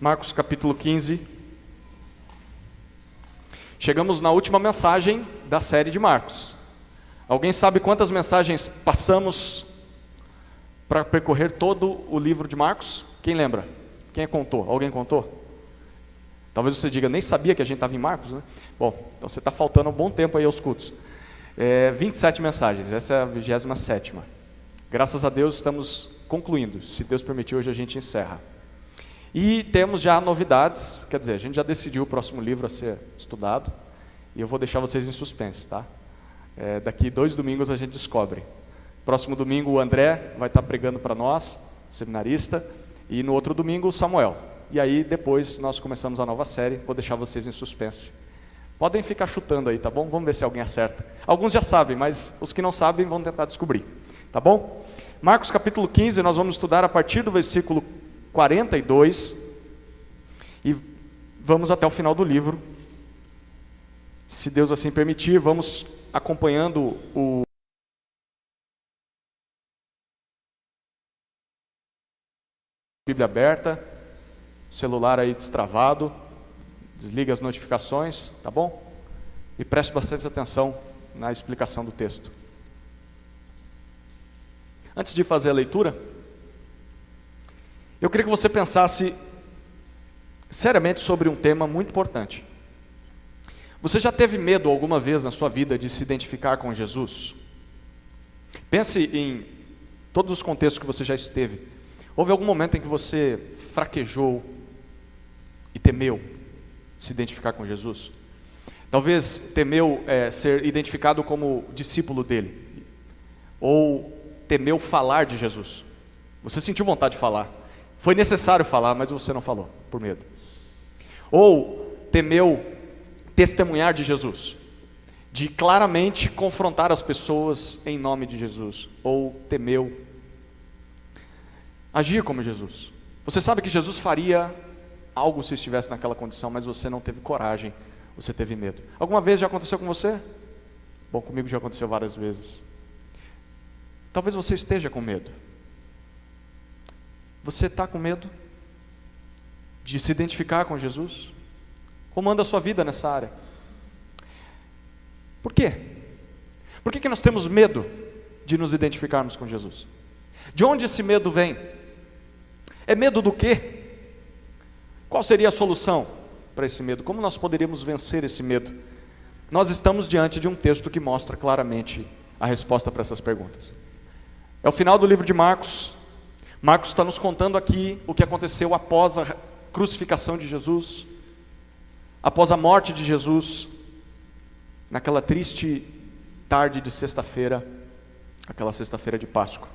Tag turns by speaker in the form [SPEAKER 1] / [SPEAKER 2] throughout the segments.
[SPEAKER 1] Marcos capítulo 15. Chegamos na última mensagem da série de Marcos. Alguém sabe quantas mensagens passamos para percorrer todo o livro de Marcos? Quem lembra? Quem contou? Alguém contou? Talvez você diga, nem sabia que a gente estava em Marcos, né? Bom, então você está faltando um bom tempo aí aos cultos. 27 mensagens, essa é a 27ª. Graças a Deus estamos concluindo. Se Deus permitir, hoje a gente encerra. E temos já novidades, quer dizer, a gente já decidiu o próximo livro a ser estudado. E eu vou deixar vocês em suspense, tá? Daqui 2 domingos a gente descobre. Próximo domingo o André vai estar pregando para nós, seminarista. E no outro domingo o Samuel. E aí depois nós começamos a nova série, vou deixar vocês em suspense. Podem ficar chutando aí, tá bom? Vamos ver se alguém acerta. Alguns já sabem, mas os que não sabem vão tentar descobrir, tá bom? Marcos capítulo 15, nós vamos estudar a partir do versículo 42 e vamos até o final do livro. Se Deus assim permitir, vamos acompanhando o Bíblia aberta, celular aí destravado, desliga as notificações, tá bom? E preste bastante atenção na explicação do texto. Antes de fazer a leitura, eu queria que você pensasse seriamente sobre um tema muito importante. Você já teve medo alguma vez na sua vida de se identificar com Jesus? Pense em todos os contextos que você já esteve. Houve algum momento em que você fraquejou e temeu se identificar com Jesus? Talvez temeu ser identificado como discípulo dele. Ou temeu falar de Jesus. Você sentiu vontade de falar. Foi necessário falar, mas você não falou, por medo. Ou temeu testemunhar de Jesus. De claramente confrontar as pessoas em nome de Jesus. Ou temeu agir como Jesus. Você sabe que Jesus faria algo se estivesse naquela condição, mas você não teve coragem, você teve medo. Alguma vez já aconteceu com você? Bom, comigo já aconteceu várias vezes. Talvez você esteja com medo. Você está com medo de se identificar com Jesus? Como anda a sua vida nessa área? Por quê? Por que nós temos medo de nos identificarmos com Jesus? De onde esse medo vem? É medo do quê? Qual seria a solução para esse medo? Como nós poderíamos vencer esse medo? Nós estamos diante de um texto que mostra claramente a resposta para essas perguntas. É o final do livro de Marcos. Marcos está nos contando aqui o que aconteceu após a crucificação de Jesus, após a morte de Jesus, naquela triste tarde de sexta-feira, aquela sexta-feira de Páscoa.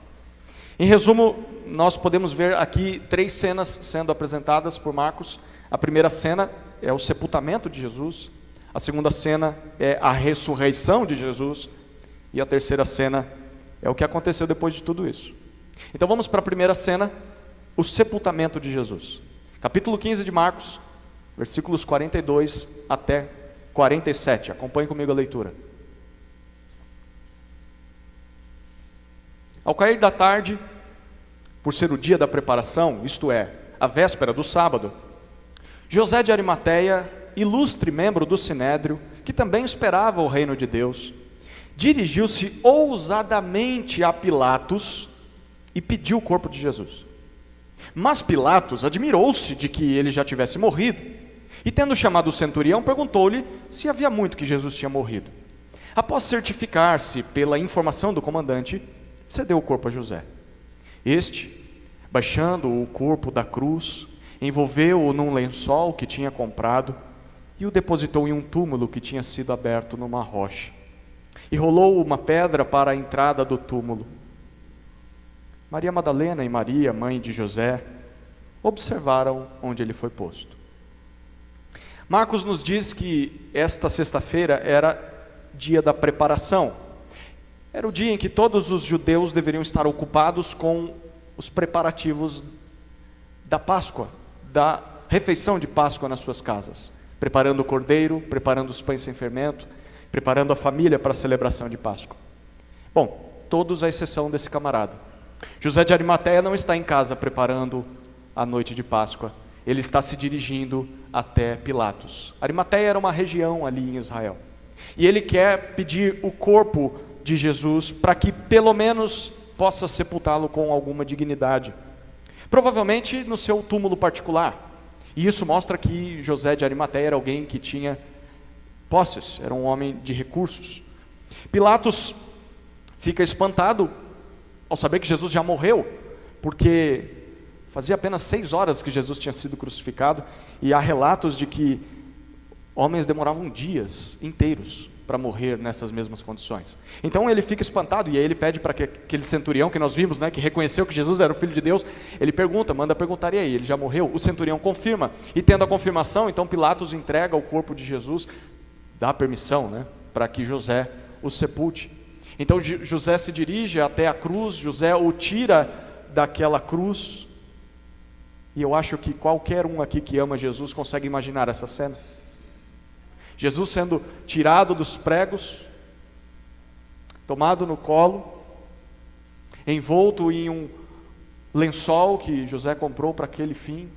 [SPEAKER 1] Em resumo, nós podemos ver aqui 3 cenas sendo apresentadas por Marcos. A primeira cena é o sepultamento de Jesus, a segunda cena é a ressurreição de Jesus, e a terceira cena é o que aconteceu depois de tudo isso. Então vamos para a primeira cena, o sepultamento de Jesus. Capítulo 15 de Marcos, versículos 42 até 47. Acompanhe comigo a leitura. Ao cair da tarde, por ser o dia da preparação, isto é, a véspera do sábado, José de Arimateia, ilustre membro do Sinédrio, que também esperava o reino de Deus, dirigiu-se ousadamente a Pilatos e pediu o corpo de Jesus. Mas Pilatos admirou-se de que ele já tivesse morrido, e tendo chamado o centurião, perguntou-lhe se havia muito que Jesus tinha morrido. Após certificar-se pela informação do comandante, cedeu o corpo a José. Este, baixando o corpo da cruz, envolveu-o num lençol que tinha comprado e o depositou em um túmulo que tinha sido aberto numa rocha. E rolou uma pedra para a entrada do túmulo. Maria Madalena e Maria, mãe de José, observaram onde ele foi posto. Marcos nos diz que esta sexta-feira era dia da preparação. Era o dia em que todos os judeus deveriam estar ocupados com os preparativos da Páscoa, da refeição de Páscoa nas suas casas. Preparando o cordeiro, preparando os pães sem fermento, preparando a família para a celebração de Páscoa. Bom, todos à exceção desse camarada. José de Arimateia não está em casa preparando a noite de Páscoa. ele está se dirigindo até Pilatos. Arimateia era uma região ali em Israel. E ele quer pedir o corpo de Jesus para que pelo menos possa sepultá-lo com alguma dignidade. Provavelmente no seu túmulo particular. E isso mostra que José de Arimateia era alguém que tinha posses, era um homem de recursos. Pilatos fica espantado ao saber que Jesus já morreu, porque fazia apenas 6 horas que Jesus tinha sido crucificado, e há relatos de que homens demoravam dias inteiros para morrer nessas mesmas condições. Então ele fica espantado, e aí ele pede para que aquele centurião que nós vimos, que reconheceu que Jesus era o Filho de Deus, ele manda perguntar, e aí, ele já morreu? O centurião confirma, e tendo a confirmação, então Pilatos entrega o corpo de Jesus, dá permissão para que José o sepulte. Então José se dirige até a cruz, José o tira daquela cruz, e eu acho que qualquer um aqui que ama Jesus consegue imaginar essa cena. Jesus sendo tirado dos pregos, tomado no colo, envolto em um lençol que José comprou para aquele fim,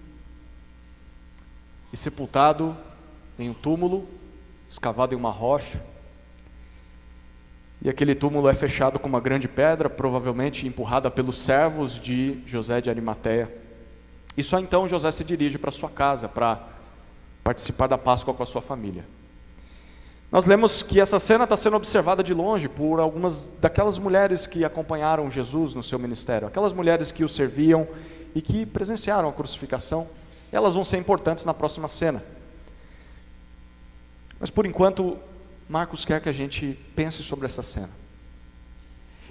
[SPEAKER 1] e sepultado em um túmulo, escavado em uma rocha, e aquele túmulo é fechado com uma grande pedra, provavelmente empurrada pelos servos de José de Arimateia. E só então José se dirige para sua casa, para participar da Páscoa com a sua família. Nós lemos que essa cena está sendo observada de longe por algumas daquelas mulheres que acompanharam Jesus no seu ministério, aquelas mulheres que o serviam e que presenciaram a crucificação. Elas vão ser importantes na próxima cena. Mas por enquanto, Marcos quer que a gente pense sobre essa cena.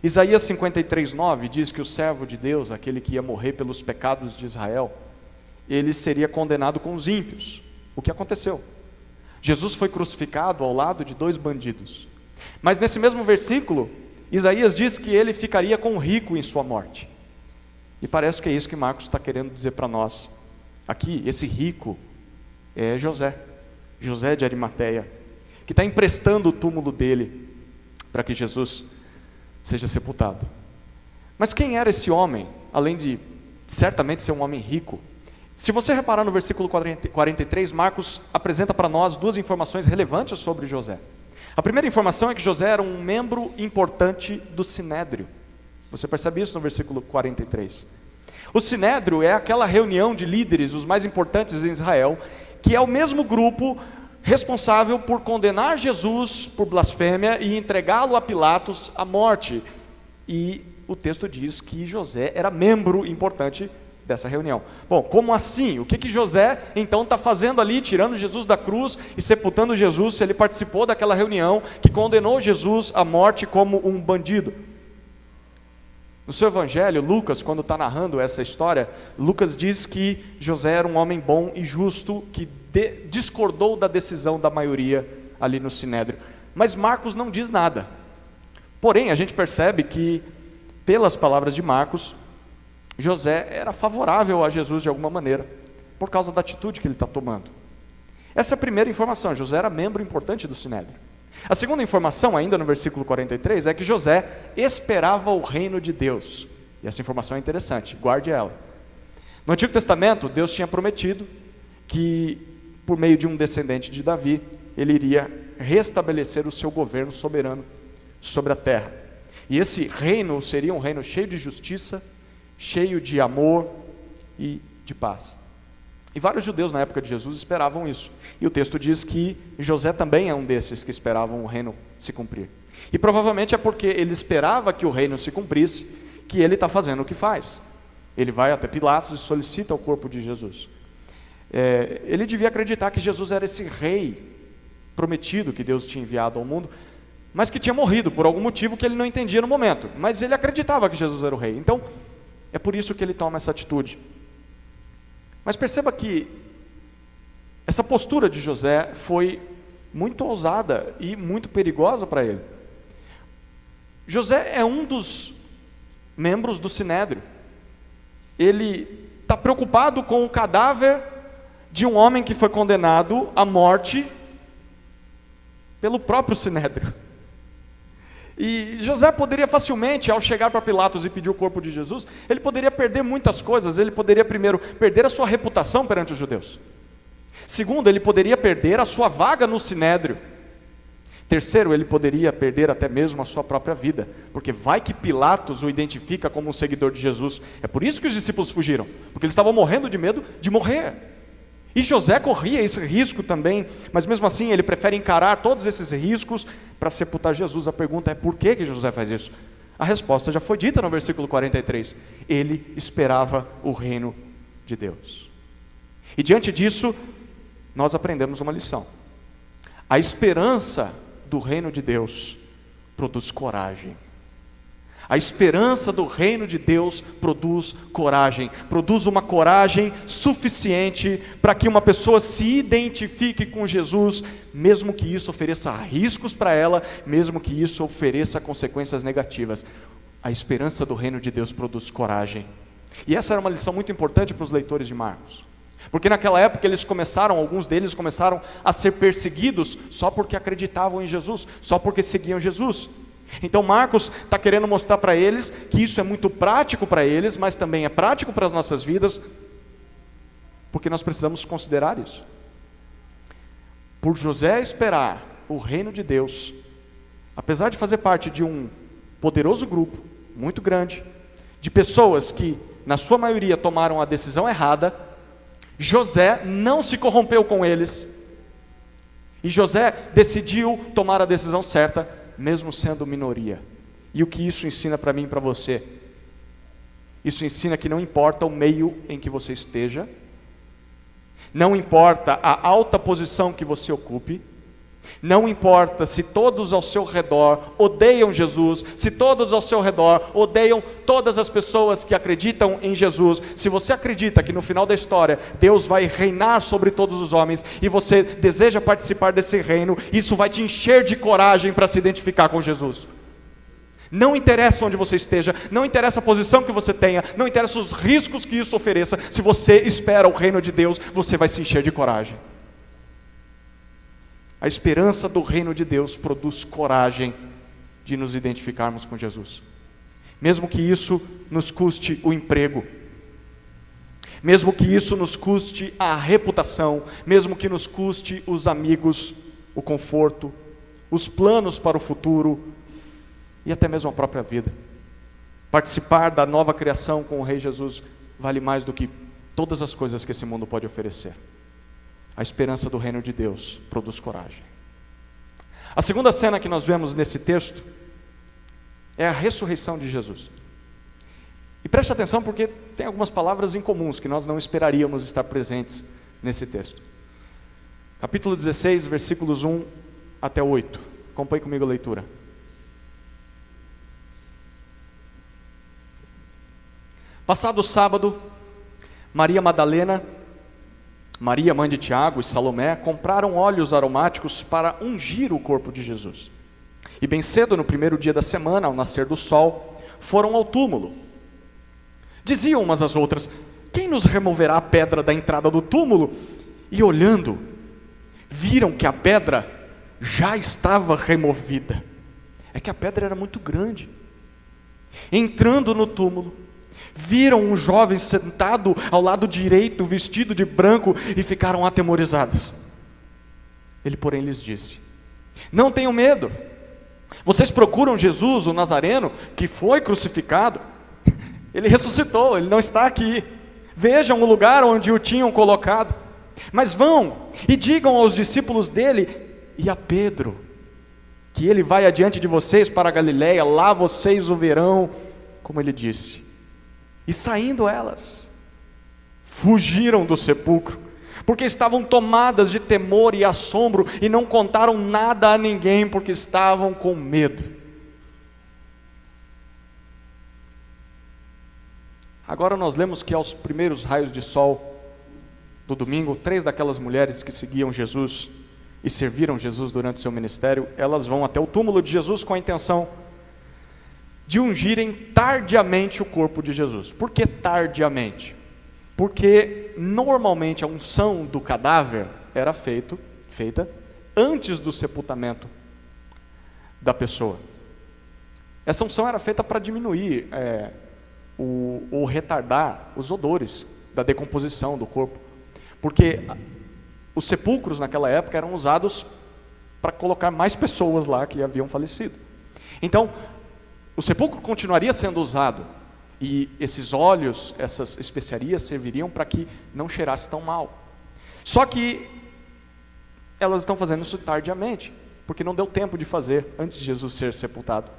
[SPEAKER 1] Isaías 53:9 diz que o servo de Deus, aquele que ia morrer pelos pecados de Israel, ele seria condenado com os ímpios. O que aconteceu? Jesus foi crucificado ao lado de 2 bandidos. Mas nesse mesmo versículo, Isaías diz que ele ficaria com o rico em sua morte. E parece que é isso que Marcos está querendo dizer para nós. Aqui, esse rico é José de Arimateia, que está emprestando o túmulo dele para que Jesus seja sepultado. Mas quem era esse homem, além de certamente ser um homem rico? Se você reparar no versículo 43, Marcos apresenta para nós 2 informações relevantes sobre José. A primeira informação é que José era um membro importante do Sinédrio. Você percebe isso no versículo 43. O Sinédrio é aquela reunião de líderes, os mais importantes em Israel, que é o mesmo grupo responsável por condenar Jesus por blasfêmia e entregá-lo a Pilatos à morte. E o texto diz que José era membro importante dessa reunião. Bom, como assim? O que José então está fazendo ali, tirando Jesus da cruz e sepultando Jesus, se ele participou daquela reunião que condenou Jesus à morte como um bandido? No seu evangelho, Lucas, quando está narrando essa história, Lucas diz que José era um homem bom e justo, que discordou da decisão da maioria ali no Sinédrio. Mas Marcos não diz nada. Porém, a gente percebe que, pelas palavras de Marcos, José era favorável a Jesus de alguma maneira, por causa da atitude que ele está tomando. Essa é a primeira informação. José era membro importante do Sinédrio. A segunda informação, ainda no versículo 43, é que José esperava o reino de Deus. E essa informação é interessante, guarde ela. No Antigo Testamento, Deus tinha prometido que, por meio de um descendente de Davi, ele iria restabelecer o seu governo soberano sobre a terra. E esse reino seria um reino cheio de justiça, cheio de amor e de paz. E vários judeus na época de Jesus esperavam isso. E o texto diz que José também é um desses que esperavam o reino se cumprir. E provavelmente é porque ele esperava que o reino se cumprisse, que ele está fazendo o que faz. Ele vai até Pilatos e solicita o corpo de Jesus. Ele devia acreditar que Jesus era esse rei prometido que Deus tinha enviado ao mundo, mas que tinha morrido por algum motivo que ele não entendia no momento. Mas ele acreditava que Jesus era o rei. Então, é por isso que ele toma essa atitude. Mas perceba que essa postura de José foi muito ousada e muito perigosa para ele. José é um dos membros do Sinédrio. Ele está preocupado com o cadáver de um homem que foi condenado à morte pelo próprio Sinédrio. E José poderia facilmente, ao chegar para Pilatos e pedir o corpo de Jesus, ele poderia perder muitas coisas. Ele poderia, primeiro, perder a sua reputação perante os judeus. Segundo, ele poderia perder a sua vaga no sinédrio. Terceiro, ele poderia perder até mesmo a sua própria vida, porque vai que Pilatos o identifica como um seguidor de Jesus. É por isso que os discípulos fugiram, porque eles estavam morrendo de medo de morrer. E José corria esse risco também, mas mesmo assim ele prefere encarar todos esses riscos para sepultar Jesus. A pergunta é: por que José faz isso? A resposta já foi dita no versículo 43. Ele esperava o reino de Deus. E diante disso, nós aprendemos uma lição. A esperança do reino de Deus produz coragem. A esperança do reino de Deus produz coragem. Produz uma coragem suficiente para que uma pessoa se identifique com Jesus, mesmo que isso ofereça riscos para ela, mesmo que isso ofereça consequências negativas. A esperança do reino de Deus produz coragem. E essa era uma lição muito importante para os leitores de Marcos. Porque naquela época alguns deles começaram a ser perseguidos só porque acreditavam em Jesus, só porque seguiam Jesus. Então Marcos está querendo mostrar para eles que isso é muito prático para eles, mas também é prático para as nossas vidas, porque nós precisamos considerar isso. Por José esperar o reino de Deus, apesar de fazer parte de um poderoso grupo, muito grande, de pessoas que, na sua maioria, tomaram a decisão errada, José não se corrompeu com eles, e José decidiu tomar a decisão certa, mesmo sendo minoria. E o que isso ensina para mim e para você? Isso ensina que não importa o meio em que você esteja, não importa a alta posição que você ocupe, não importa se todos ao seu redor odeiam Jesus, se todos ao seu redor odeiam todas as pessoas que acreditam em Jesus. Se você acredita que no final da história Deus vai reinar sobre todos os homens e você deseja participar desse reino, isso vai te encher de coragem para se identificar com Jesus. Não interessa onde você esteja, não interessa a posição que você tenha, não interessa os riscos que isso ofereça. Se você espera o reino de Deus, você vai se encher de coragem. A esperança do reino de Deus produz coragem de nos identificarmos com Jesus. Mesmo que isso nos custe o emprego, mesmo que isso nos custe a reputação, mesmo que nos custe os amigos, o conforto, os planos para o futuro e até mesmo a própria vida. Participar da nova criação com o Rei Jesus vale mais do que todas as coisas que esse mundo pode oferecer. A esperança do reino de Deus produz coragem. A segunda cena que nós vemos nesse texto é a ressurreição de Jesus. E preste atenção porque tem algumas palavras incomuns que nós não esperaríamos estar presentes nesse texto. Capítulo 16, versículos 1 até 8. Acompanhe comigo a leitura. Passado o sábado, Maria Madalena, Maria, mãe de Tiago e Salomé, compraram óleos aromáticos para ungir o corpo de Jesus. E bem cedo, no primeiro dia da semana, ao nascer do sol, foram ao túmulo. Diziam umas às outras: quem nos removerá a pedra da entrada do túmulo? E olhando, viram que a pedra já estava removida. É que a pedra era muito grande. Entrando no túmulo, viram um jovem sentado ao lado direito, vestido de branco, e ficaram atemorizados. Ele, porém, lhes disse: não tenham medo. Vocês procuram Jesus, o Nazareno, que foi crucificado. Ele ressuscitou, ele não está aqui. Vejam o lugar onde o tinham colocado. Mas vão e digam aos discípulos dele e a Pedro que ele vai adiante de vocês para a Galileia, lá vocês o verão, como ele disse. E saindo elas, fugiram do sepulcro, porque estavam tomadas de temor e assombro, e não contaram nada a ninguém, porque estavam com medo. Agora nós lemos que aos primeiros raios de sol do domingo, 3 daquelas mulheres que seguiam Jesus e serviram Jesus durante seu ministério, elas vão até o túmulo de Jesus com a intenção de ungirem tardiamente o corpo de Jesus. Por que tardiamente? Porque normalmente a unção do cadáver era feita antes do sepultamento da pessoa. Essa unção era feita para diminuir ou retardar os odores da decomposição do corpo. Porque os sepulcros naquela época eram usados para colocar mais pessoas lá que haviam falecido. Então, o sepulcro continuaria sendo usado, e esses óleos, essas especiarias serviriam para que não cheirasse tão mal. Só que elas estão fazendo isso tardiamente, porque não deu tempo de fazer antes de Jesus ser sepultado.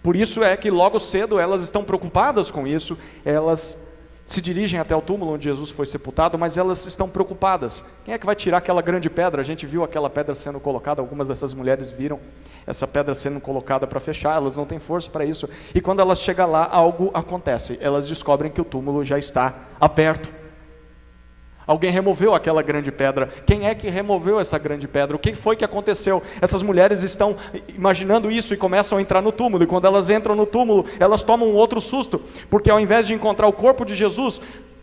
[SPEAKER 1] Por isso é que logo cedo elas estão preocupadas com isso, elas se dirigem até o túmulo onde Jesus foi sepultado, mas elas estão preocupadas. Quem é que vai tirar aquela grande pedra? A gente viu aquela pedra sendo colocada, algumas dessas mulheres viram essa pedra sendo colocada para fechar, elas não têm força para isso. E quando elas chegam lá, algo acontece, elas descobrem que o túmulo já está aberto. Alguém removeu aquela grande pedra. Quem é que removeu essa grande pedra? O que foi que aconteceu? Essas mulheres estão imaginando isso e começam a entrar no túmulo. E quando elas entram no túmulo, elas tomam um outro susto. Porque ao invés de encontrar o corpo de Jesus,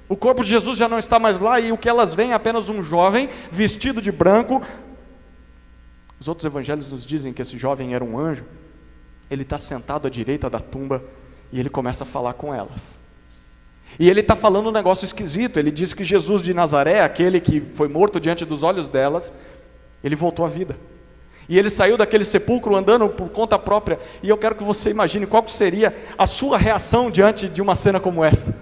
[SPEAKER 1] o corpo de Jesus já não está mais lá. E o que elas veem é apenas um jovem vestido de branco. Os outros evangelhos nos dizem que esse jovem era um anjo. Ele está sentado à direita da tumba e ele começa a falar com elas. E ele está falando um negócio esquisito. Ele diz que Jesus de Nazaré, aquele que foi morto diante dos olhos delas, ele voltou à vida. E ele saiu daquele sepulcro andando por conta própria. E eu quero que você imagine qual que seria a sua reação diante de uma cena como essa.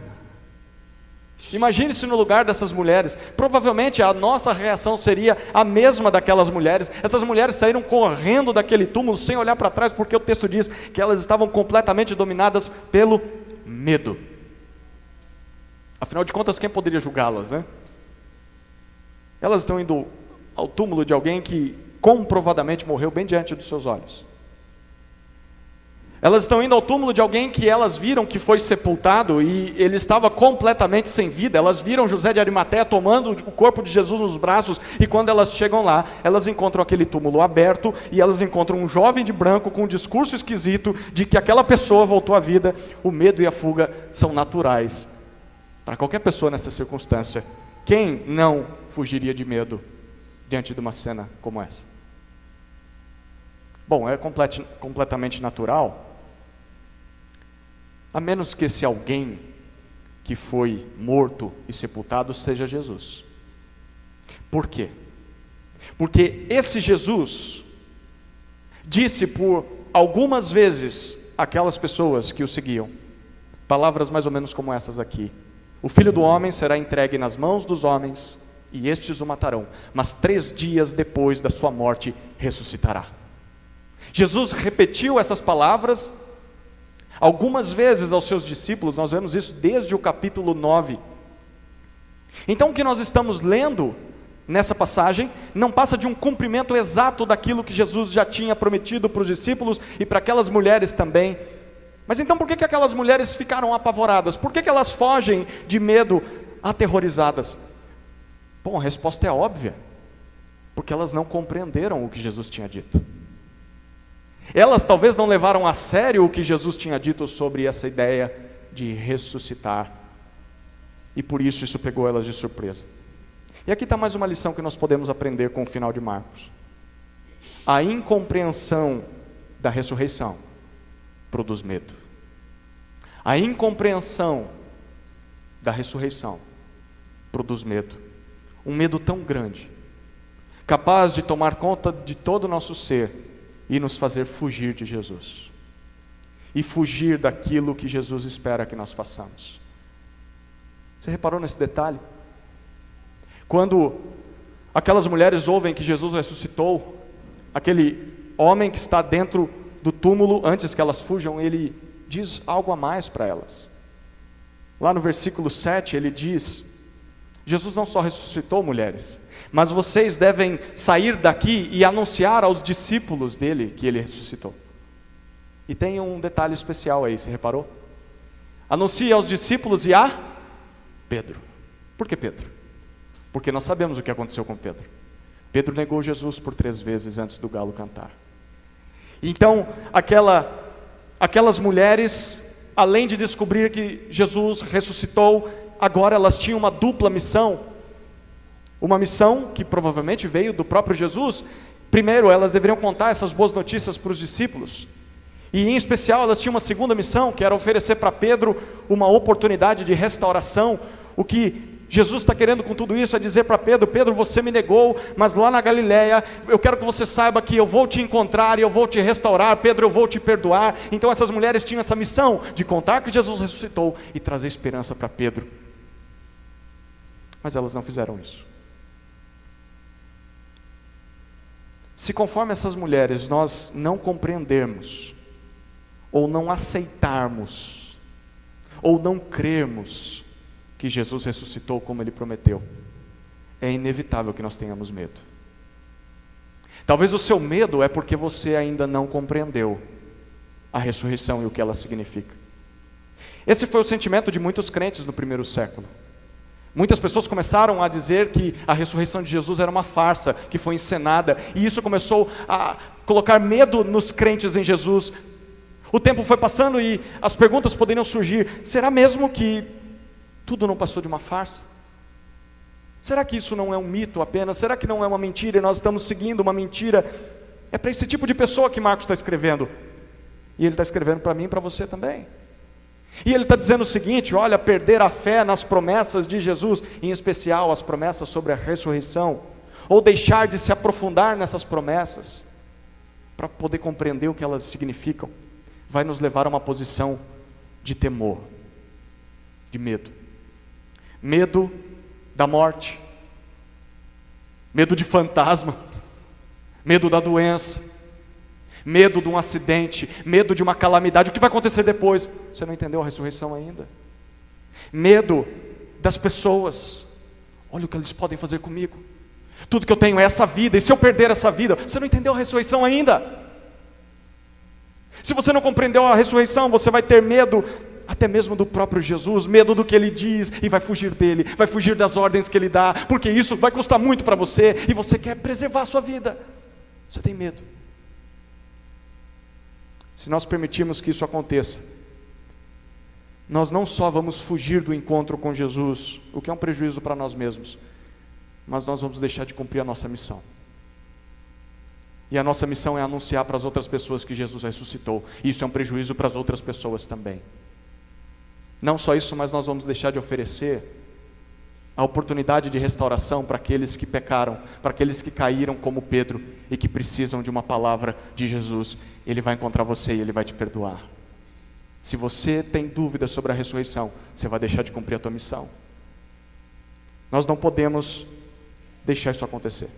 [SPEAKER 1] Imagine-se no lugar dessas mulheres. Provavelmente a nossa reação seria a mesma daquelas mulheres. Essas mulheres saíram correndo daquele túmulo sem olhar para trás, porque o texto diz que elas estavam completamente dominadas pelo medo. Afinal de contas, quem poderia julgá-las, né? Elas estão indo ao túmulo de alguém que comprovadamente morreu bem diante dos seus olhos. Elas estão indo ao túmulo de alguém que elas viram que foi sepultado e ele estava completamente sem vida. Elas viram José de Arimateia tomando o corpo de Jesus nos braços, e quando elas chegam lá, elas encontram aquele túmulo aberto e elas encontram um jovem de branco com um discurso esquisito de que aquela pessoa voltou à vida. O medo e a fuga são naturais para qualquer pessoa nessa circunstância. Quem não fugiria de medo diante de uma cena como essa? Bom, é completamente natural, a menos que esse alguém que foi morto e sepultado seja Jesus. Por quê? Porque esse Jesus disse por algumas vezes àquelas pessoas que o seguiam, palavras mais ou menos como essas aqui: o Filho do Homem será entregue nas mãos dos homens, e estes o matarão, mas 3 dias depois da sua morte ressuscitará. Jesus repetiu essas palavras algumas vezes aos seus discípulos. Nós vemos isso desde o capítulo 9. Então o que nós estamos lendo nessa passagem não passa de um cumprimento exato daquilo que Jesus já tinha prometido para os discípulos e para aquelas mulheres também. Mas então por que aquelas mulheres ficaram apavoradas? Por que elas fogem de medo, aterrorizadas? Bom, a resposta é óbvia. Porque elas não compreenderam o que Jesus tinha dito. Elas talvez não levaram a sério o que Jesus tinha dito sobre essa ideia de ressuscitar. E por isso pegou elas de surpresa. E aqui está mais uma lição que nós podemos aprender com o final de Marcos. A incompreensão da ressurreição produz medo. A incompreensão da ressurreição produz medo. Um medo tão grande, capaz de tomar conta de todo o nosso ser e nos fazer fugir de Jesus. E fugir daquilo que Jesus espera que nós façamos. Você reparou nesse detalhe? Quando aquelas mulheres ouvem que Jesus ressuscitou, aquele homem que está dentro do túmulo, antes que elas fujam, ele diz algo a mais para elas. Lá no versículo 7 ele diz: Jesus não só ressuscitou, mulheres, mas vocês devem sair daqui e anunciar aos discípulos dele que ele ressuscitou. E tem um detalhe especial aí, você reparou? Anuncie aos discípulos e a Pedro. Por que Pedro? Porque nós sabemos o que aconteceu com Pedro. Pedro negou Jesus por 3 vezes antes do galo cantar. Então, aquelas mulheres, além de descobrir que Jesus ressuscitou, agora elas tinham uma dupla missão. Uma missão que provavelmente veio do próprio Jesus. Primeiro, elas deveriam contar essas boas notícias para os discípulos. E em especial elas tinham uma segunda missão, que era oferecer para Pedro uma oportunidade de restauração. O que Jesus está querendo com tudo isso é dizer para Pedro: Pedro, você me negou, mas lá na Galileia, eu quero que você saiba que eu vou te encontrar e eu vou te restaurar. Pedro, eu vou te perdoar. Então essas mulheres tinham essa missão de contar que Jesus ressuscitou e trazer esperança para Pedro. Mas elas não fizeram isso. Se conforme essas mulheres nós não compreendermos, ou não aceitarmos, ou não crermos que Jesus ressuscitou como Ele prometeu, é inevitável que nós tenhamos medo. Talvez o seu medo é porque você ainda não compreendeu a ressurreição e o que ela significa. Esse foi o sentimento de muitos crentes no primeiro século. Muitas pessoas começaram a dizer que a ressurreição de Jesus era uma farsa, que foi encenada, e isso começou a colocar medo nos crentes em Jesus. O tempo foi passando e as perguntas poderiam surgir: será mesmo que tudo não passou de uma farsa? Será que isso não é um mito apenas? Será que não é uma mentira e nós estamos seguindo uma mentira? É para esse tipo de pessoa que Marcos está escrevendo, e ele está escrevendo para mim e para você também. E ele está dizendo o seguinte: olha, perder a fé nas promessas de Jesus, em especial as promessas sobre a ressurreição, ou deixar de se aprofundar nessas promessas, para poder compreender o que elas significam, vai nos levar a uma posição de temor, de medo. Medo da morte, medo de fantasma, medo da doença, medo de um acidente, medo de uma calamidade. O que vai acontecer depois? Você não entendeu a ressurreição ainda. Medo das pessoas. Olha o que eles podem fazer comigo. Tudo que eu tenho é essa vida, e se eu perder essa vida? Você não entendeu a ressurreição ainda. Se você não compreendeu a ressurreição, você vai ter medo até mesmo do próprio Jesus, medo do que Ele diz, e vai fugir dele, vai fugir das ordens que Ele dá, porque isso vai custar muito para você, e você quer preservar a sua vida. Você tem medo. Se nós permitirmos que isso aconteça, nós não só vamos fugir do encontro com Jesus, o que é um prejuízo para nós mesmos, mas nós vamos deixar de cumprir a nossa missão. E a nossa missão é anunciar para as outras pessoas que Jesus ressuscitou. E isso é um prejuízo para as outras pessoas também. Não só isso, mas nós vamos deixar de oferecer a oportunidade de restauração para aqueles que pecaram, para aqueles que caíram como Pedro e que precisam de uma palavra de Jesus. Ele vai encontrar você e Ele vai te perdoar. Se você tem dúvidas sobre a ressurreição, você vai deixar de cumprir a tua missão. Nós não podemos deixar isso acontecer.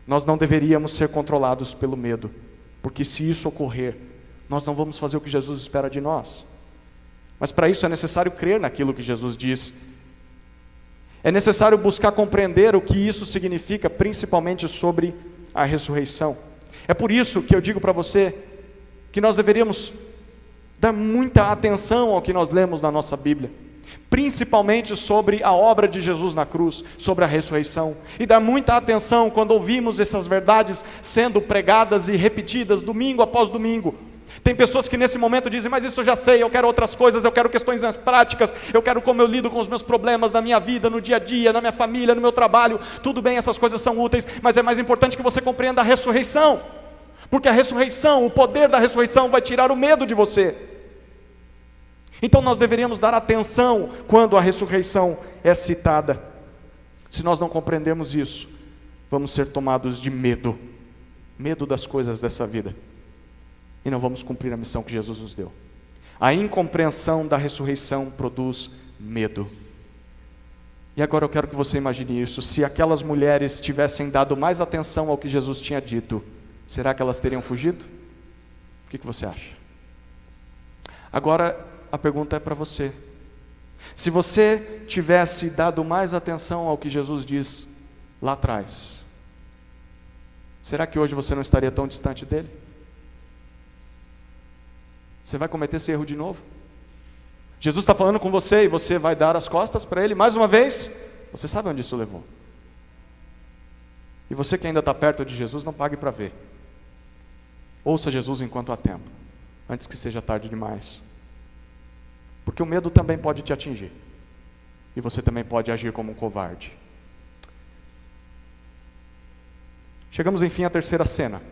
[SPEAKER 1] Nós não deveríamos ser controlados pelo medo, porque se isso ocorrer, nós não vamos fazer o que Jesus espera de nós. Mas para isso é necessário crer naquilo que Jesus diz. É necessário buscar compreender o que isso significa, principalmente sobre a ressurreição. É por isso que eu digo para você que nós deveríamos dar muita atenção ao que nós lemos na nossa Bíblia, principalmente sobre a obra de Jesus na cruz, sobre a ressurreição, e dar muita atenção quando ouvimos essas verdades sendo pregadas e repetidas domingo após domingo. Tem pessoas que nesse momento dizem: mas isso eu já sei, eu quero outras coisas, eu quero questões mais práticas, eu quero como eu lido com os meus problemas na minha vida, no dia a dia, na minha família, no meu trabalho. Tudo bem, essas coisas são úteis, mas é mais importante que você compreenda a ressurreição, porque a ressurreição, o poder da ressurreição vai tirar o medo de você. Então nós deveríamos dar atenção quando a ressurreição é citada. Se nós não compreendermos isso, vamos ser tomados de medo, medo das coisas dessa vida, e não vamos cumprir a missão que Jesus nos deu. A incompreensão da ressurreição produz medo. E agora eu quero que você imagine isso: se aquelas mulheres tivessem dado mais atenção ao que Jesus tinha dito, será que elas teriam fugido? O que você acha? Agora a pergunta é para você: se você tivesse dado mais atenção ao que Jesus diz lá atrás, será que hoje você não estaria tão distante dele? Você vai cometer esse erro de novo? Jesus está falando com você e você vai dar as costas para Ele mais uma vez? Você sabe onde isso levou. E você que ainda está perto de Jesus, não pague para ver. Ouça Jesus enquanto há tempo, antes que seja tarde demais. Porque o medo também pode te atingir, e você também pode agir como um covarde. Chegamos enfim à terceira cena.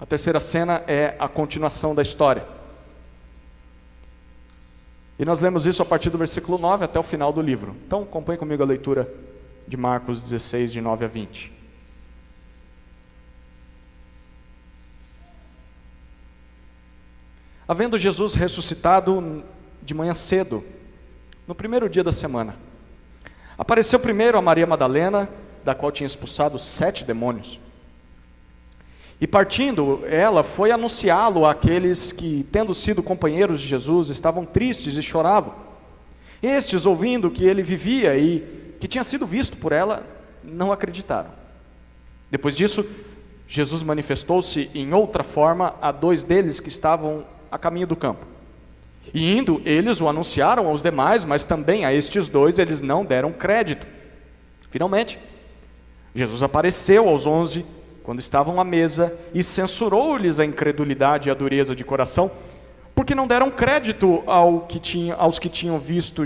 [SPEAKER 1] A terceira cena é a continuação da história. E nós lemos isso a partir do versículo 9 até o final do livro. Então, acompanhe comigo a leitura de Marcos 16, de 9 a 20. Havendo Jesus ressuscitado de manhã cedo, no primeiro dia da semana, apareceu primeiro a Maria Madalena, da qual tinha expulsado 7 demônios. E partindo, ela foi anunciá-lo àqueles que, tendo sido companheiros de Jesus, estavam tristes e choravam. Estes, ouvindo que ele vivia e que tinha sido visto por ela, não acreditaram. Depois disso, Jesus manifestou-se em outra forma a 2 deles que estavam a caminho do campo. E indo, eles o anunciaram aos demais, mas também a estes 2 eles não deram crédito. Finalmente, Jesus apareceu aos 11, quando estavam à mesa, e censurou-lhes a incredulidade e a dureza de coração, porque não deram crédito aos que tinham visto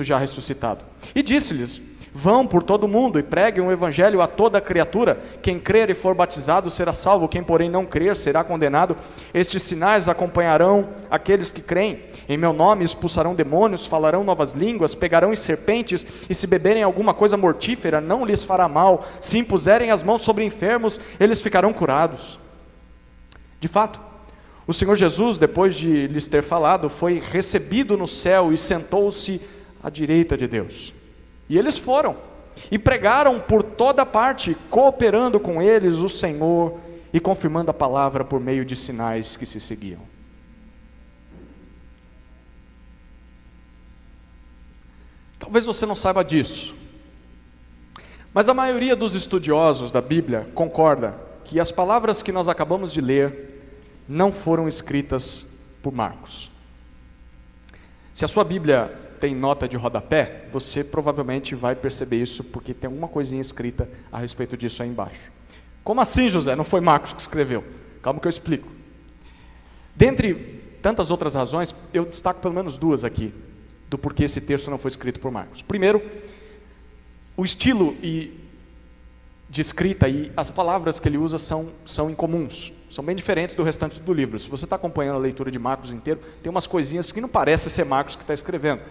[SPEAKER 1] já ressuscitado. E disse-lhes: vão por todo o mundo e preguem o evangelho a toda criatura. Quem crer e for batizado será salvo, quem porém não crer será condenado. Estes sinais acompanharão aqueles que creem. Em meu nome expulsarão demônios, falarão novas línguas, pegarão em serpentes, e se beberem alguma coisa mortífera, não lhes fará mal. Se impuserem as mãos sobre enfermos, eles ficarão curados. De fato, o Senhor Jesus, depois de lhes ter falado, foi recebido no céu e sentou-se à direita de Deus. E eles foram e pregaram por toda parte, cooperando com eles o Senhor e confirmando a palavra por meio de sinais que se seguiam. Talvez você não saiba disso, mas a maioria dos estudiosos da Bíblia concorda que as palavras que nós acabamos de ler não foram escritas por Marcos. Se a sua Bíblia tem nota de rodapé, você provavelmente vai perceber isso, porque tem alguma coisinha escrita a respeito disso aí embaixo. Como assim, José? Não foi Marcos que escreveu? Calma que eu explico. Dentre tantas outras razões, eu destaco pelo menos 2 aqui, do porquê esse texto não foi escrito por Marcos. Primeiro, o estilo de escrita e as palavras que ele usa são incomuns, são bem diferentes do restante do livro. Se você está acompanhando a leitura de Marcos inteiro, tem umas coisinhas que não parece ser Marcos que está escrevendo.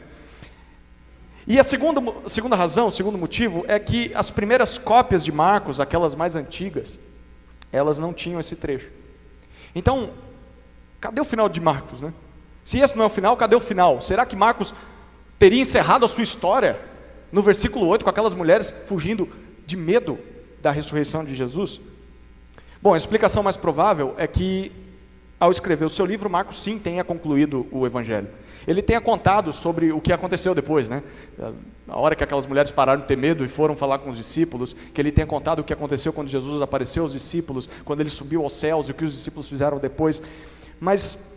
[SPEAKER 1] E a segunda razão, o segundo motivo, é que as primeiras cópias de Marcos, aquelas mais antigas, elas não tinham esse trecho. Então, cadê o final de Marcos, né? Se esse não é o final, cadê o final? Será que Marcos teria encerrado a sua história no versículo 8, com aquelas mulheres fugindo de medo da ressurreição de Jesus? Bom, a explicação mais provável é que, ao escrever o seu livro, Marcos sim tenha concluído o evangelho. Ele tenha contado sobre o que aconteceu depois, né? A hora que aquelas mulheres pararam de ter medo e foram falar com os discípulos, que ele tenha contado o que aconteceu quando Jesus apareceu aos discípulos, quando ele subiu aos céus e o que os discípulos fizeram depois. Mas,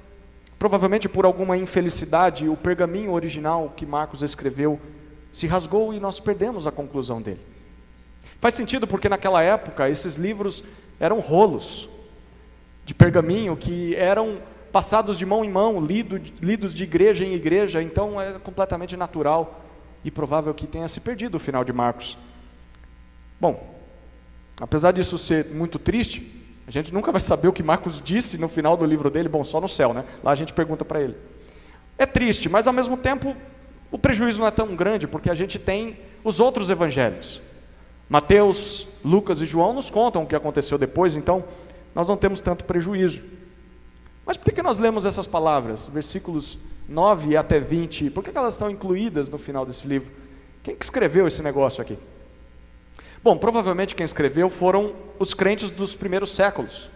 [SPEAKER 1] provavelmente por alguma infelicidade, o pergaminho original que Marcos escreveu se rasgou e nós perdemos a conclusão dele. Faz sentido porque naquela época esses livros eram rolos de pergaminho que eram passados de mão em mão, lidos de igreja em igreja, então é completamente natural e provável que tenha se perdido o final de Marcos. Bom, apesar disso ser muito triste, a gente nunca vai saber o que Marcos disse no final do livro dele, bom, só no céu, né? Lá a gente pergunta para ele. É triste, mas ao mesmo tempo o prejuízo não é tão grande, porque a gente tem os outros evangelhos. Mateus, Lucas e João nos contam o que aconteceu depois, então nós não temos tanto prejuízo. Mas por que nós lemos essas palavras, versículos 9 até 20, por que elas estão incluídas no final desse livro? Quem que escreveu esse negócio aqui? Bom, provavelmente quem escreveu foram os crentes dos primeiros séculos,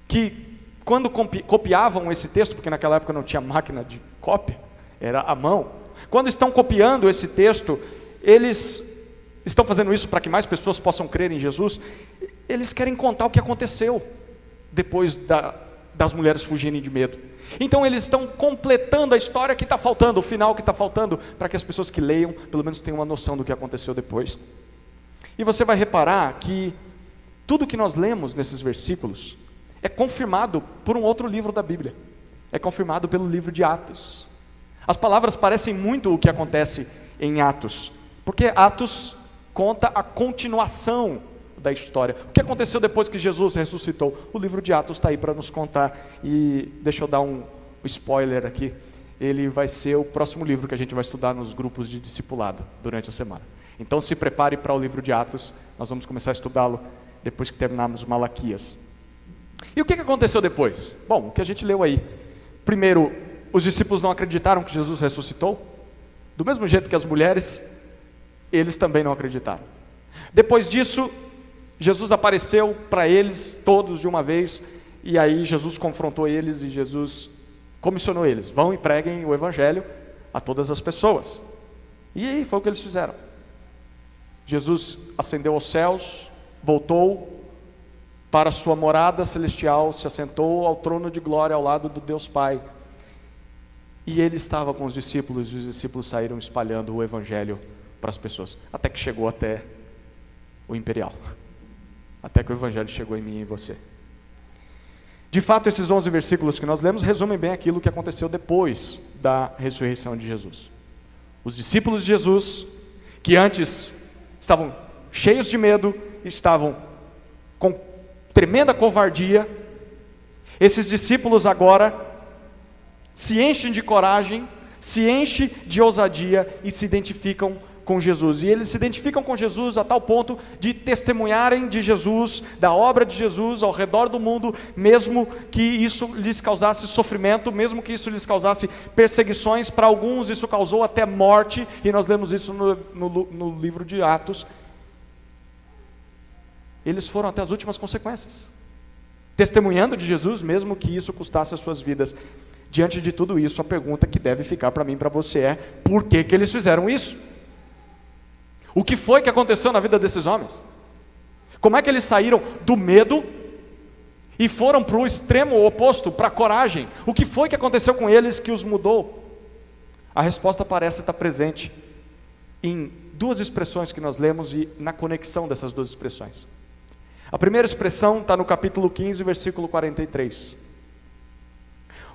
[SPEAKER 1] que quando copiavam esse texto, porque naquela época não tinha máquina de cópia, era à mão, quando estão copiando esse texto, eles estão fazendo isso para que mais pessoas possam crer em Jesus, eles querem contar o que aconteceu depois das mulheres fugirem de medo. Então eles estão completando a história que está faltando, o final que está faltando, para que as pessoas que leiam, pelo menos tenham uma noção do que aconteceu depois. E você vai reparar que tudo que nós lemos nesses versículos é confirmado por um outro livro da Bíblia. É confirmado pelo livro de Atos. As palavras parecem muito o que acontece em Atos, porque Atos conta a continuação da história. O que aconteceu depois que Jesus ressuscitou? O livro de Atos está aí para nos contar. E deixa eu dar um spoiler aqui. Ele vai ser o próximo livro que a gente vai estudar nos grupos de discipulado durante a semana. Então se prepare para o livro de Atos. Nós vamos começar a estudá-lo depois que terminarmos Malaquias. E o que aconteceu depois? Bom, o que a gente leu aí. Primeiro, os discípulos não acreditaram que Jesus ressuscitou. Do mesmo jeito que as mulheres, eles também não acreditaram. Depois disso, Jesus apareceu para eles todos de uma vez, e aí Jesus confrontou eles e Jesus comissionou eles: vão e preguem o evangelho a todas as pessoas. E aí foi o que eles fizeram. Jesus ascendeu aos céus, voltou para a sua morada celestial, se assentou ao trono de glória ao lado do Deus Pai. E ele estava com os discípulos, e os discípulos saíram espalhando o evangelho para as pessoas, até que chegou até o imperial, até que o evangelho chegou em mim e em você. De fato, esses 11 versículos que nós lemos resumem bem aquilo que aconteceu depois da ressurreição de Jesus. Os discípulos de Jesus, que antes estavam cheios de medo, estavam com tremenda covardia, esses discípulos agora se enchem de coragem, se enchem de ousadia e se identificam com Jesus. E eles se identificam com Jesus a tal ponto de testemunharem de Jesus, da obra de Jesus ao redor do mundo, mesmo que isso lhes causasse sofrimento, mesmo que isso lhes causasse perseguições. Para alguns isso causou até morte, e nós lemos isso no livro de Atos. Eles foram até as últimas consequências, testemunhando de Jesus, mesmo que isso custasse as suas vidas. Diante de tudo isso, a pergunta que deve ficar para mim e para você é: por que eles fizeram isso? O que foi que aconteceu na vida desses homens? Como é que eles saíram do medo e foram para o extremo oposto, para a coragem? O que foi que aconteceu com eles que os mudou? A resposta parece estar presente em duas expressões que nós lemos e na conexão dessas duas expressões. A primeira expressão está no capítulo 15, versículo 43.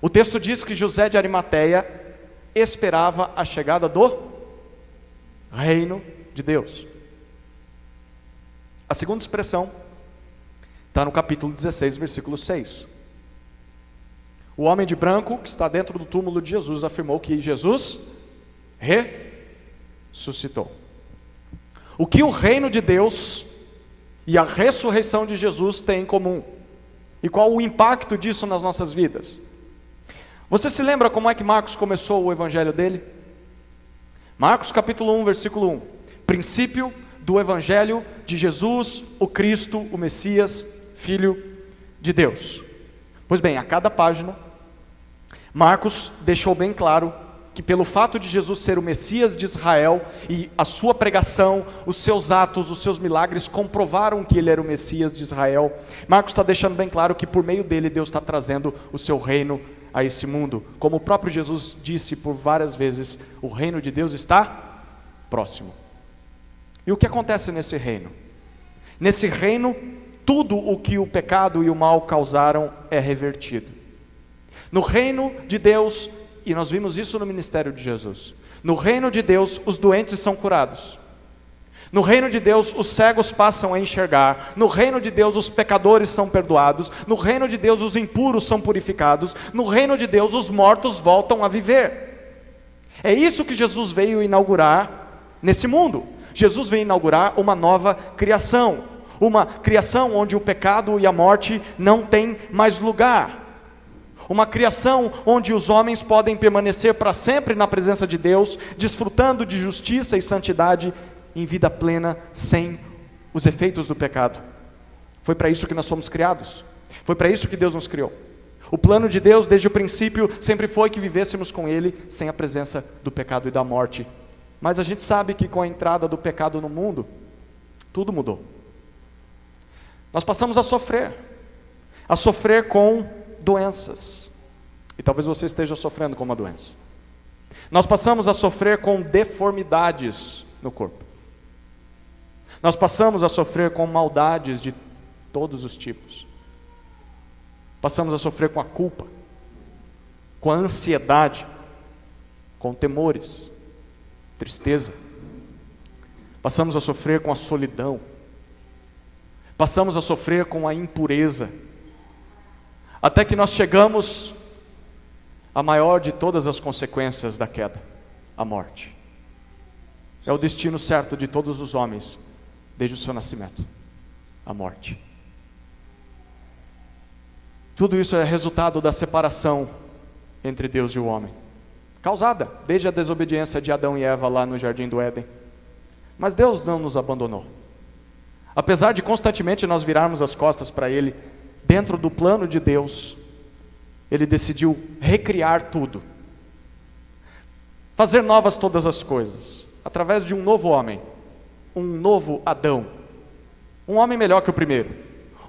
[SPEAKER 1] O texto diz que José de Arimateia esperava a chegada do reino de Deus. A segunda expressão está no capítulo 16, versículo 6. O homem de branco que está dentro do túmulo de Jesus afirmou que Jesus ressuscitou. O que o reino de Deus e a ressurreição de Jesus têm em comum? E qual o impacto disso nas nossas vidas? Você se lembra como é que Marcos começou o evangelho dele? Marcos capítulo 1, versículo 1. Princípio do evangelho de Jesus, o Cristo, o Messias, Filho de Deus. Pois bem, a cada página, Marcos deixou bem claro que pelo fato de Jesus ser o Messias de Israel e a sua pregação, os seus atos, os seus milagres comprovaram que ele era o Messias de Israel, Marcos está deixando bem claro que por meio dele Deus está trazendo o seu reino a esse mundo. Como o próprio Jesus disse por várias vezes, o reino de Deus está próximo. E o que acontece nesse reino? Nesse reino, tudo o que o pecado e o mal causaram é revertido. No reino de Deus, e nós vimos isso no ministério de Jesus, no reino de Deus os doentes são curados. No reino de Deus os cegos passam a enxergar. No reino de Deus os pecadores são perdoados. No reino de Deus os impuros são purificados. No reino de Deus os mortos voltam a viver. É isso que Jesus veio inaugurar nesse mundo. Jesus veio inaugurar uma nova criação. Uma criação onde o pecado e a morte não têm mais lugar. Uma criação onde os homens podem permanecer para sempre na presença de Deus, desfrutando de justiça e santidade em vida plena, sem os efeitos do pecado. Foi para isso que nós fomos criados. Foi para isso que Deus nos criou. O plano de Deus desde o princípio sempre foi que vivêssemos com Ele sem a presença do pecado e da morte. Mas a gente sabe que com a entrada do pecado no mundo, tudo mudou. Nós passamos a sofrer com doenças. E talvez você esteja sofrendo com uma doença. Nós passamos a sofrer com deformidades no corpo. Nós passamos a sofrer com maldades de todos os tipos. Passamos a sofrer com a culpa, com a ansiedade, com temores, tristeza. Passamos a sofrer com a solidão. Passamos a sofrer com a impureza, até que nós chegamos à maior de todas as consequências da queda, a morte. É o destino certo de todos os homens, desde o seu nascimento, a morte. Tudo isso é resultado da separação entre Deus e o homem, causada desde a desobediência de Adão e Eva lá no Jardim do Éden. Mas Deus não nos abandonou. Apesar de constantemente nós virarmos as costas para Ele, dentro do plano de Deus, Ele decidiu recriar tudo, fazer novas todas as coisas, através de um novo homem, um novo Adão, um homem melhor que o primeiro,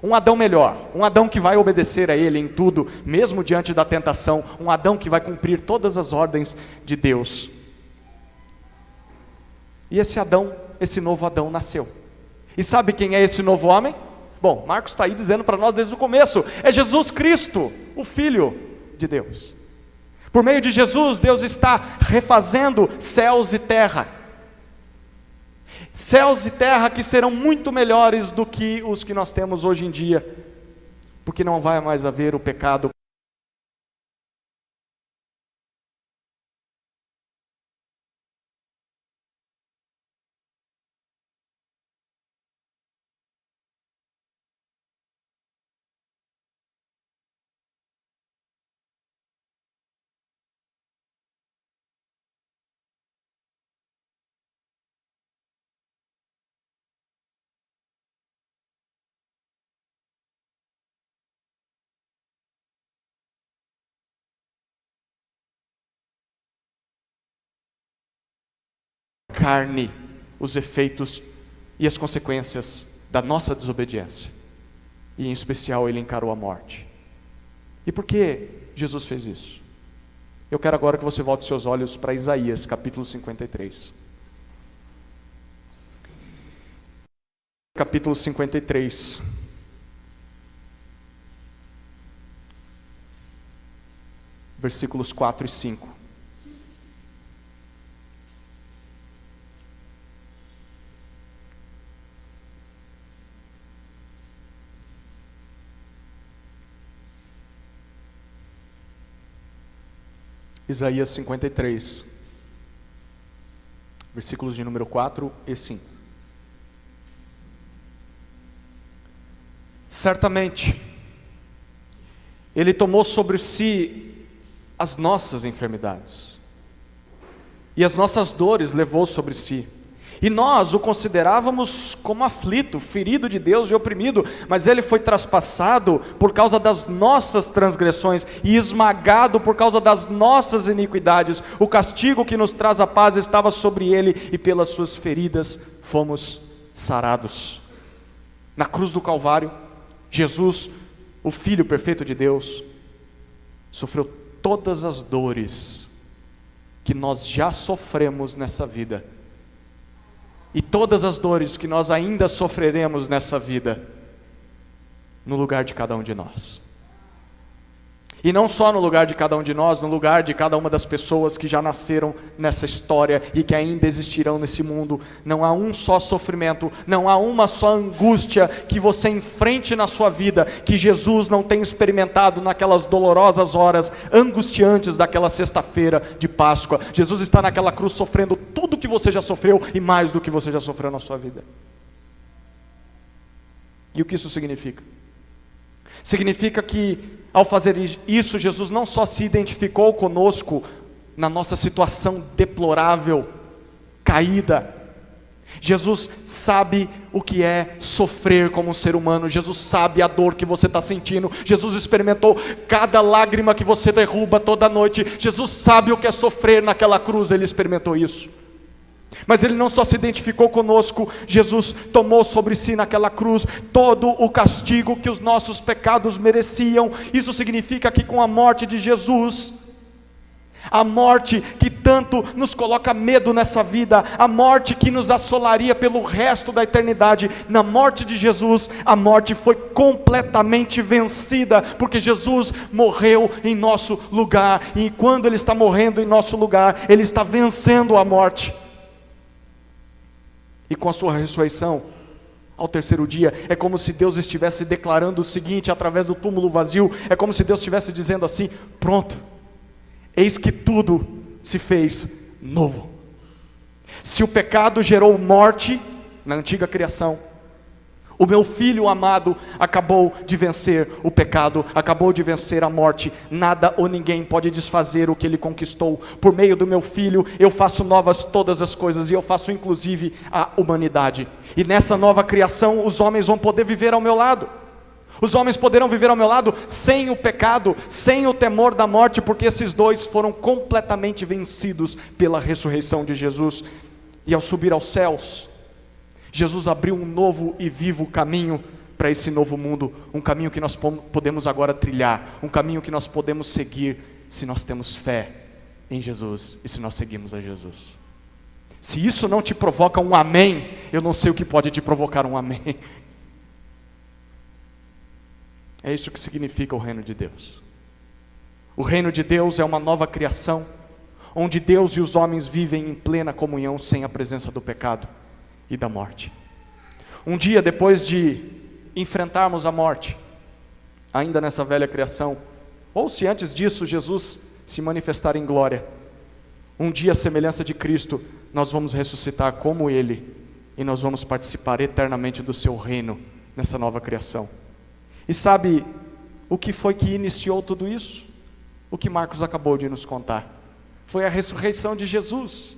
[SPEAKER 1] um Adão melhor, um Adão que vai obedecer a Ele em tudo, mesmo diante da tentação, um Adão que vai cumprir todas as ordens de Deus. E esse Adão, esse novo Adão nasceu. E sabe quem é esse novo homem? Bom, Marcos está aí dizendo para nós desde o começo, é Jesus Cristo, o Filho de Deus. Por meio de Jesus, Deus está refazendo céus e terra. Céus e terra que serão muito melhores do que os que nós temos hoje em dia, porque não vai mais haver o pecado. Carne, os efeitos e as consequências da nossa desobediência. E em especial Ele encarou a morte. E por que Jesus fez isso? Eu quero agora que você volte seus olhos para Isaías, capítulo 53. Capítulo 53. Versículos 4 e 5. Isaías 53, versículos de número 4 e 5. Certamente, Ele tomou sobre si as nossas enfermidades, e as nossas dores levou sobre si. E nós o considerávamos como aflito, ferido de Deus e oprimido, mas Ele foi traspassado por causa das nossas transgressões e esmagado por causa das nossas iniquidades. O castigo que nos traz a paz estava sobre Ele, e pelas suas feridas fomos sarados. Na cruz do Calvário, Jesus, o Filho perfeito de Deus, sofreu todas as dores que nós já sofremos nessa vida, e todas as dores que nós ainda sofreremos nessa vida, no lugar de cada um de nós. E não só no lugar de cada um de nós, no lugar de cada uma das pessoas que já nasceram nessa história e que ainda existirão nesse mundo. Não há um só sofrimento, não há uma só angústia que você enfrente na sua vida, que Jesus não tenha experimentado naquelas dolorosas horas angustiantes daquela sexta-feira de Páscoa. Jesus está naquela cruz sofrendo tudo que você já sofreu e mais do que você já sofreu na sua vida. E o que isso significa? Significa que, ao fazer isso, Jesus não só se identificou conosco na nossa situação deplorável, caída. Jesus sabe o que é sofrer como um ser humano. Jesus sabe a dor que você está sentindo. Jesus experimentou cada lágrima que você derruba toda noite. Jesus sabe o que é sofrer naquela cruz. Ele experimentou isso. Mas Ele não só se identificou conosco, Jesus tomou sobre si naquela cruz todo o castigo que os nossos pecados mereciam. Isso significa que com a morte de Jesus, a morte que tanto nos coloca medo nessa vida, a morte que nos assolaria pelo resto da eternidade, na morte de Jesus, a morte foi completamente vencida, porque Jesus morreu em nosso lugar, e quando Ele está morrendo em nosso lugar, Ele está vencendo a morte. E com a sua ressurreição, ao terceiro dia. É como se Deus estivesse declarando o seguinte, através do túmulo vazio, é como se Deus estivesse dizendo assim: pronto, eis que tudo se fez novo. Se o pecado gerou morte na antiga criação, o meu filho amado acabou de vencer o pecado, acabou de vencer a morte. Nada ou ninguém pode desfazer o que ele conquistou. Por meio do meu filho, eu faço novas todas as coisas, e eu faço inclusive a humanidade. E nessa nova criação, os homens vão poder viver ao meu lado. Os homens poderão viver ao meu lado sem o pecado, sem o temor da morte, porque esses dois foram completamente vencidos pela ressurreição de Jesus. E ao subir aos céus, Jesus abriu um novo e vivo caminho para esse novo mundo, um caminho que nós podemos agora trilhar, um caminho que nós podemos seguir, se nós temos fé em Jesus e se nós seguimos a Jesus. Se isso não te provoca um amém, eu não sei o que pode te provocar um amém. É isso que significa o reino de Deus. O reino de Deus é uma nova criação, onde Deus e os homens vivem em plena comunhão, sem a presença do pecado e da morte. Um dia depois de enfrentarmos a morte, ainda nessa velha criação, ou se antes disso Jesus se manifestar em glória, um dia à semelhança de Cristo, nós vamos ressuscitar como Ele, e nós vamos participar eternamente do seu reino, nessa nova criação. E sabe o que foi que iniciou tudo isso? O que Marcos acabou de nos contar. Foi a ressurreição de Jesus.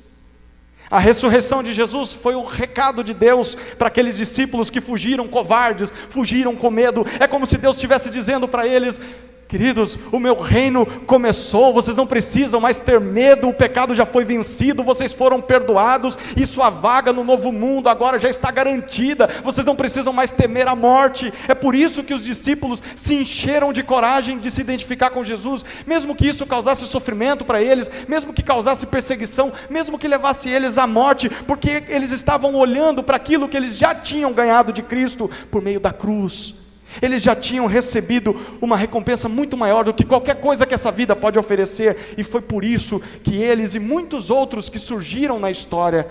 [SPEAKER 1] A ressurreição de Jesus foi o recado de Deus para aqueles discípulos que fugiram covardes, fugiram com medo. É como se Deus estivesse dizendo para eles: queridos, o meu reino começou, vocês não precisam mais ter medo, o pecado já foi vencido, vocês foram perdoados, e sua vaga no novo mundo agora já está garantida, vocês não precisam mais temer a morte. É por isso que os discípulos se encheram de coragem de se identificar com Jesus, mesmo que isso causasse sofrimento para eles, mesmo que causasse perseguição, mesmo que levasse eles à morte, porque eles estavam olhando para aquilo que eles já tinham ganhado de Cristo por meio da cruz. Eles já tinham recebido uma recompensa muito maior do que qualquer coisa que essa vida pode oferecer, e foi por isso que eles e muitos outros que surgiram na história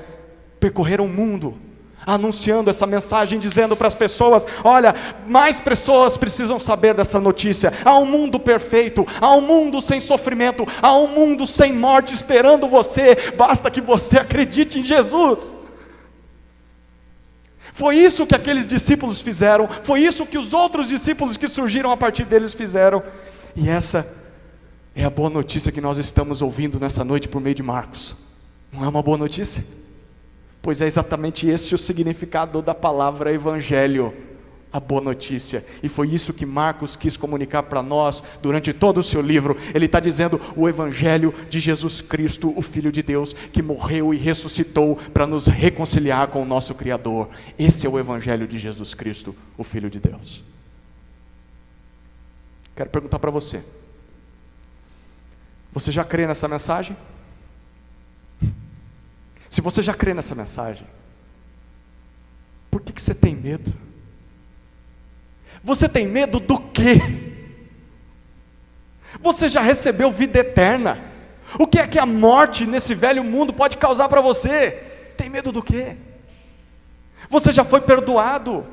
[SPEAKER 1] percorreram o mundo, anunciando essa mensagem, dizendo para as pessoas: olha, mais pessoas precisam saber dessa notícia. Há um mundo perfeito, há um mundo sem sofrimento, há um mundo sem morte esperando você, basta que você acredite em Jesus. Foi isso que aqueles discípulos fizeram, foi isso que os outros discípulos que surgiram a partir deles fizeram, e essa é a boa notícia que nós estamos ouvindo nessa noite por meio de Marcos. Não é uma boa notícia? Pois é exatamente esse o significado da palavra evangelho, a boa notícia, e foi isso que Marcos quis comunicar para nós durante todo o seu livro. Ele está dizendo o evangelho de Jesus Cristo, o Filho de Deus, que morreu e ressuscitou para nos reconciliar com o nosso Criador. Esse é o evangelho de Jesus Cristo, o Filho de Deus. Quero perguntar para você: você já crê nessa mensagem? Se você já crê nessa mensagem, por que você tem medo? Você tem medo do quê? Você já recebeu vida eterna. O que é que a morte nesse velho mundo pode causar para você? Tem medo do quê? Você já foi perdoado.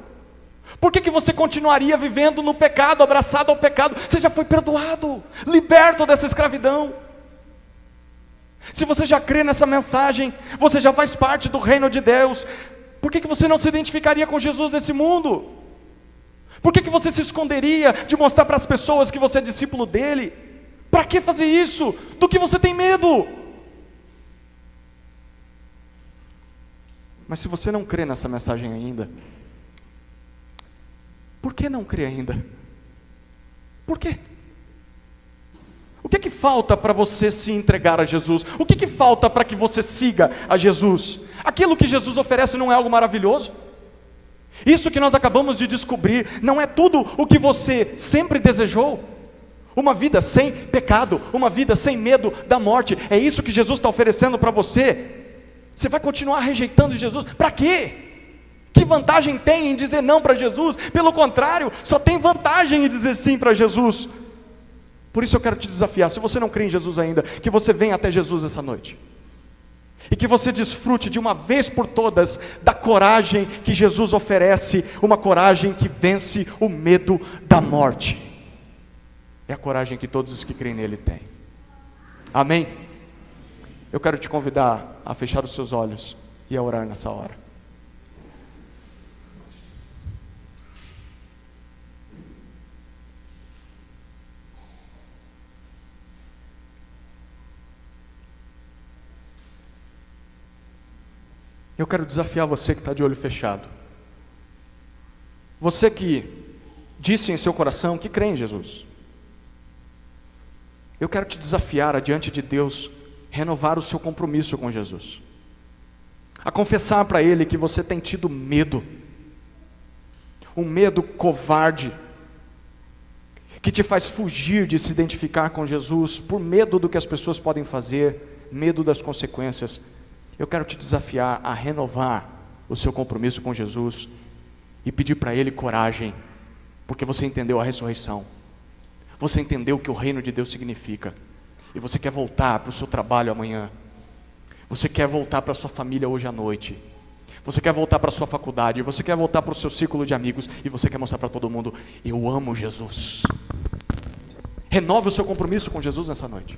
[SPEAKER 1] Por que você continuaria vivendo no pecado, abraçado ao pecado? Você já foi perdoado, liberto dessa escravidão. Se você já crê nessa mensagem, você já faz parte do reino de Deus. Por que você não se identificaria com Jesus nesse mundo? Por que você se esconderia de mostrar para as pessoas que você é discípulo dele? Para que fazer isso? Do que você tem medo? Mas se você não crê nessa mensagem ainda, por que não crê ainda? Por quê? O que falta para você se entregar a Jesus? O que falta para que você siga a Jesus? Aquilo que Jesus oferece não é algo maravilhoso? Isso que nós acabamos de descobrir não é tudo o que você sempre desejou? Uma vida sem pecado, uma vida sem medo da morte. É isso que Jesus está oferecendo para você? Você vai continuar rejeitando Jesus? Para quê? Que vantagem tem em dizer não para Jesus? Pelo contrário, só tem vantagem em dizer sim para Jesus. Por isso eu quero te desafiar, se você não crê em Jesus ainda, que você venha até Jesus essa noite. E que você desfrute de uma vez por todas da coragem que Jesus oferece, uma coragem que vence o medo da morte. É a coragem que todos os que creem nele têm. Amém? Eu quero te convidar a fechar os seus olhos e a orar nessa hora. Eu quero desafiar você que está de olho fechado. Você que disse em seu coração que crê em Jesus. Eu quero te desafiar a diante de Deus, renovar o seu compromisso com Jesus. A confessar para Ele que você tem tido medo. Um medo covarde, que te faz fugir de se identificar com Jesus, por medo do que as pessoas podem fazer, medo das consequências. Eu quero te desafiar a renovar o seu compromisso com Jesus e pedir para Ele coragem, porque você entendeu a ressurreição, você entendeu o que o reino de Deus significa, e você quer voltar para o seu trabalho amanhã, você quer voltar para a sua família hoje à noite, você quer voltar para a sua faculdade, você quer voltar para o seu círculo de amigos, e você quer mostrar para todo mundo: eu amo Jesus. Renove o seu compromisso com Jesus nessa noite.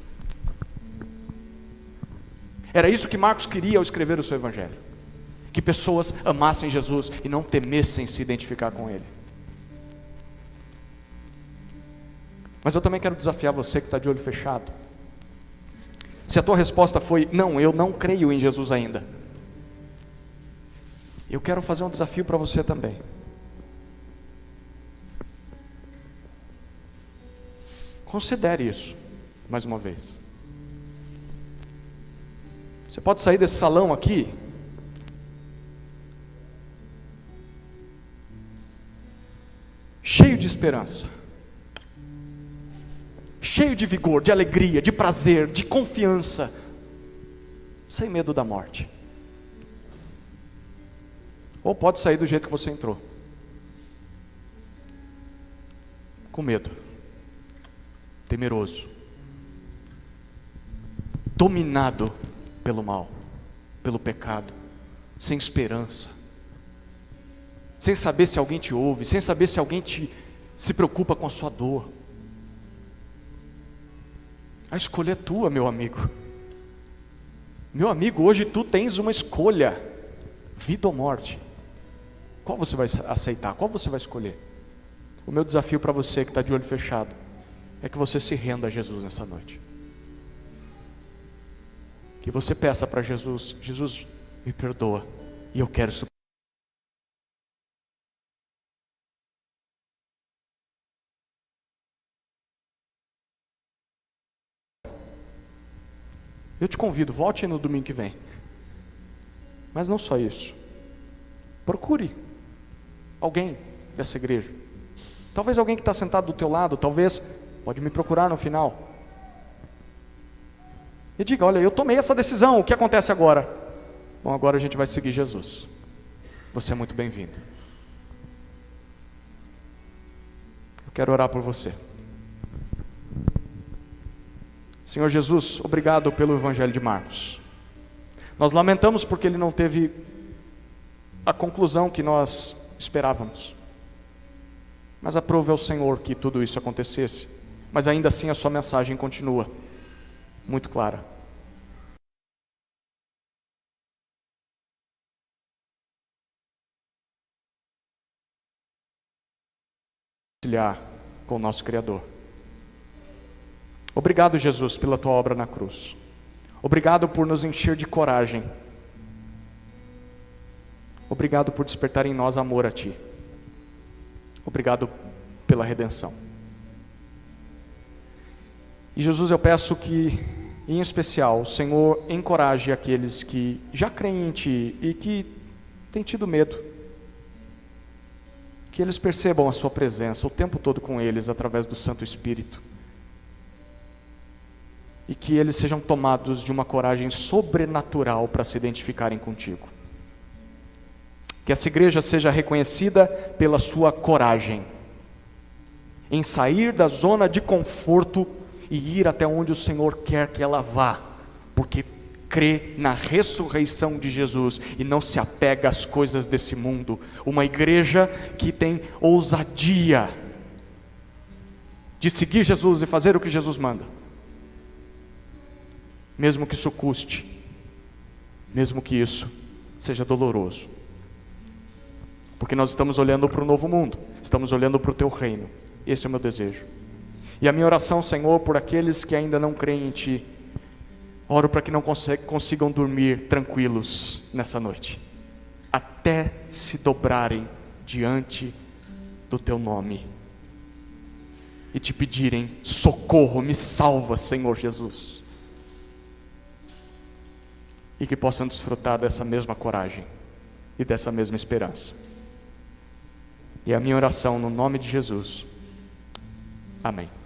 [SPEAKER 1] Era isso que Marcos queria ao escrever o seu evangelho, que pessoas amassem Jesus e não temessem se identificar com Ele. Mas eu também quero desafiar você que está de olho fechado. Se a tua resposta foi: não, eu não creio em Jesus ainda, eu quero fazer um desafio para você também. Considere isso mais uma vez. Você pode sair desse salão aqui cheio de esperança, cheio de vigor, de alegria, de prazer, de confiança, sem medo da morte. Ou pode sair do jeito que você entrou, com medo, temeroso, dominado pelo mal, pelo pecado, sem esperança, sem saber se alguém te ouve, sem saber se alguém se preocupa com a sua dor. A escolha é tua, meu amigo. Meu amigo, hoje tu tens uma escolha: vida ou morte. Qual você vai aceitar? Qual você vai escolher? O meu desafio para você que está de olho fechado é que você se renda a Jesus nessa noite. Que você peça para Jesus: Jesus, me perdoa, e eu quero suprir. Eu te convido, volte no domingo que vem. Mas não só isso. Procure alguém dessa igreja. Talvez alguém que está sentado do teu lado, talvez, pode me procurar no final. E diga: olha, eu tomei essa decisão, o que acontece agora? Bom, agora a gente vai seguir Jesus. Você é muito bem-vindo. Eu quero orar por você. Senhor Jesus, obrigado pelo Evangelho de Marcos. Nós lamentamos porque ele não teve a conclusão que nós esperávamos. Mas aprove ao Senhor que tudo isso acontecesse. Mas ainda assim a sua mensagem continua muito clara. Compartilhar com o nosso Criador. Obrigado, Jesus, pela tua obra na cruz. Obrigado por nos encher de coragem. Obrigado por despertar em nós amor a ti. Obrigado pela redenção. E Jesus, eu peço que, em especial, o Senhor encoraje aqueles que já creem em ti e que têm tido medo. Que eles percebam a sua presença o tempo todo com eles, através do Santo Espírito. E que eles sejam tomados de uma coragem sobrenatural para se identificarem contigo. Que essa igreja seja reconhecida pela sua coragem em sair da zona de conforto e ir até onde o Senhor quer que ela vá, porque crê na ressurreição de Jesus e não se apega às coisas desse mundo. Uma igreja que tem ousadia de seguir Jesus e fazer o que Jesus manda, mesmo que isso custe, mesmo que isso seja doloroso, porque nós estamos olhando para o novo mundo, estamos olhando para o teu reino. Esse é o meu desejo. E a minha oração, Senhor, por aqueles que ainda não creem em Ti, oro para que não consigam dormir tranquilos nessa noite, até se dobrarem diante do Teu nome e Te pedirem socorro, me salva, Senhor Jesus. E que possam desfrutar dessa mesma coragem e dessa mesma esperança. E a minha oração no nome de Jesus. Amém.